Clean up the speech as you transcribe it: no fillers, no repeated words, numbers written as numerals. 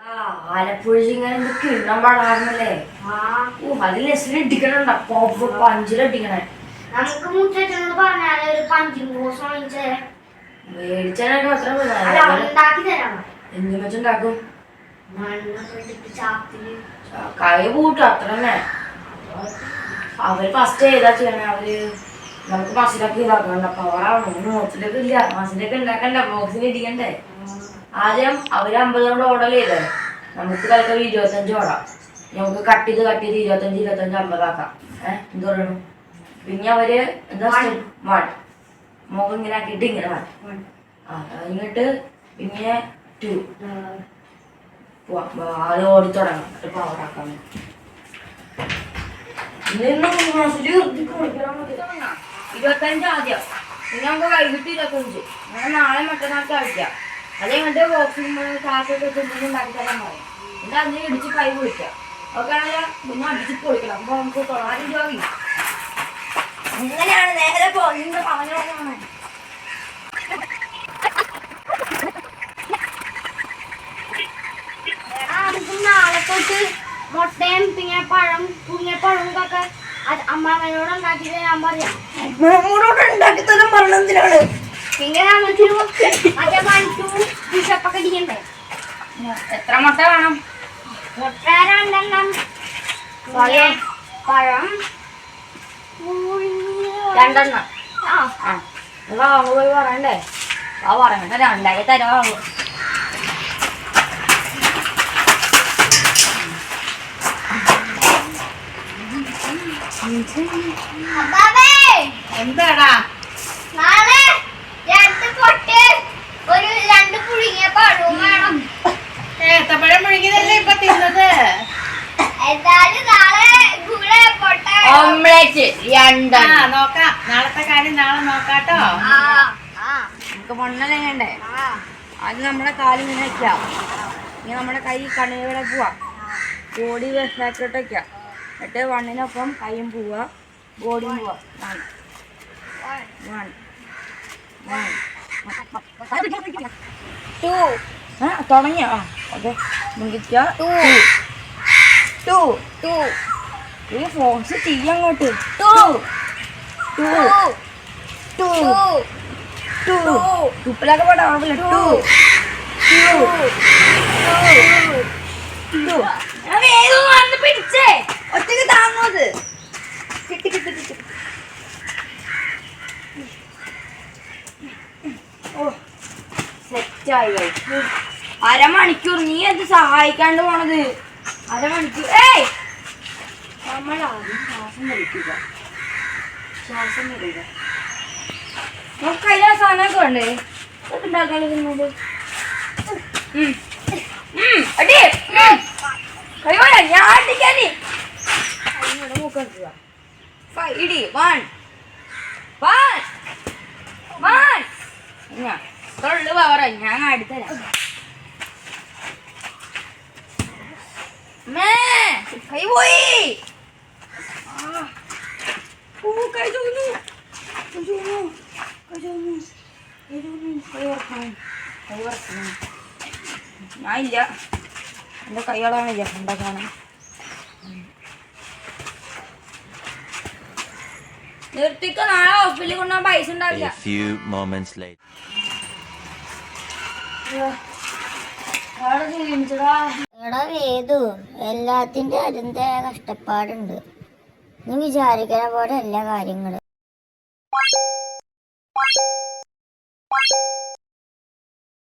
ആലപ്പുഴ ഇങ്ങനെ കിണ്ണം പാടാറുന്നല്ലേ? അതിൽ ഇടിക്കണണ്ട പഞ്ചിലടിക്കണേ. നമുക്ക് മുറ്റോട് പറഞ്ഞാല് ഒരു പഞ്ചിങ് ബോക്സ് വാങ്ങിച്ചേ മേടിച്ചാലൊക്കെ അത്ര ഉണ്ടാക്കി തരാമോ? എന്തിനു വെച്ചുണ്ടാക്കും? ചാക്കില് കൈ കൂട്ടും അത്ര തന്നെ. അവര് ഫസ്റ്റ് ഏതാ ചെയ്യണേ? അവര് നമുക്ക് മസിലൊക്കെ ഇതാക്കണ്ട. പവറാണോ? മോസിലൊക്കെ ഇല്ല. മസിലൊക്കെ ഉണ്ടാക്കണ്ട, ബോക്സിൽ ഇടിക്കണ്ടേ? ആദ്യം അവര് 50 ഓർഡർ ചെയ്തേ, നമുക്ക് തൽക്കാലം 25 ഓടാം. നമുക്ക് കട്ട് ചെയ്ത് 25 50 ആക്കാം. എന്ത് പറയണു? പിന്നെ അവര് എന്താ 1 മുഖം ഇങ്ങനെ ആക്കിയിട്ട് ഇങ്ങനെ എന്നിട്ട് പിന്നെ 2 അത് ഓടി തുടങ്ങാം. പവറാക്കാൻ 25 ആദ്യം, പിന്നെ നമുക്ക് വൈകിട്ട് 25. അങ്ങനെ നാളെ മറ്റന്നാൾക്ക് കളിക്കാം. അത് കഴിഞ്ഞിട്ട് ബോക്സിംഗ് കാശൊക്കെ ഉണ്ടാക്കി തരാൻ പറയും. എന്നിട്ട് അതിന് ഇടിച്ച് കൈ പൊളിക്കാം. അതൊക്കെ ആണെങ്കിൽ പിന്നെ അടിച്ച് പൊളിക്കണം. അപ്പൊ നമുക്ക് 900 രൂപ വീഴും. അങ്ങനെയാണ് നേരെ പോയിന്ന് പറഞ്ഞു. നമുക്ക് നാളെ തൊട്ട് മുട്ടയും പിന്നെ പുങ്ങിയപ്പഴം ഒക്കെ അമ്മാവനോട് ഉണ്ടാക്കി തരാൻ പറയാം. ഉണ്ടാക്കി തരാൻ പറഞ്ഞതിനാണ്. പിന്നെ മറ്റേ ബിഷപ്പൊക്കെ ഇടിക്കണ്ടേ? എത്ര മുട്ട വേണം? മുട്ട 2 പഴം 2. അങ്ങ് പോയി പറയണ്ടേ? പറയണ്ട, 2 തരാമോ? എന്താടാ? നാളെ 2 പൊട്ട് 2 പുഴുങ്ങിയ പഴവും വേണം. ഏത്തപ്പഴം മുഴുകിയതല്ലേ ഇപ്പൊ തിന്നത്? എന്തായാലും നാളെ കൂടെ പൊട്ട ഓംലെറ്റ് 2. നോക്കാം, നാളത്തെ കാര്യം നാളെ നോക്കാട്ടോ. നമുക്ക് മണ്ണല്ലേ? അത് നമ്മുടെ കാലിൽ ഇങ്ങനെ വെക്കാം. ഇനി നമ്മുടെ കൈ കണ്ണിലൂടെ പോവാ, ബോഡി ബാക്കിലോട്ട് വയ്ക്കാം. എന്നിട്ട് 1-നൊപ്പം കൈയും പോവാ, ബോഡിയും പോവാ. 1 2 തുടങ്ങിയോ? ഓക്കെ, മുങ്ങിക്കുക. 2 ഈ ഫോഴ്സ് ചെയ്യങ്ങോട്ട്. 2 ഉപ്പിലൊക്കെ പോട്ടെ, കുഴപ്പമില്ല. 2 പിടിച്ചേ, ഒറ്റക്ക് താങ്ങോത്. കിട്ടി. ഓ, സെറ്റായി. അരമണിക്കൂർ നീ എന്ത് സഹായിക്കാണ്ട് പോണത്? അരമണിക്കൂർ. നമ്മളാദ്യം ശ്വാസം വിടുക. നമുക്ക് കയ്യിലെ സാധനമൊക്കെ വേണ്ടേ? അതൊക്കെ ഉണ്ടാക്കാനുള്ളത്. കഴിവല്ല, ഞാൻ അടിക്കാനി. മൂക്കുക. 5 1 തൊള്ളു പവറ. ഞാൻ അടുത്തരാം. കൈ പോയി. കൈ ചോന്നു. ഞാനില്ല, എൻ്റെ കൈകളാണില്ല ഉണ്ടാക്കാണ്. നിർത്തിക്ക, നാളെ ഹോസ്പിറ്റലിൽ കൊണ്ടുപോകാൻ പൈസ ഉണ്ടാവില്ല. എടാ വേദു, എല്ലാത്തിന്റെ അതിന്റെ കഷ്ടപ്പാടുണ്ട്. നീ വിചാരിക്കണ പോലെ എല്ലാ കാര്യങ്ങളും.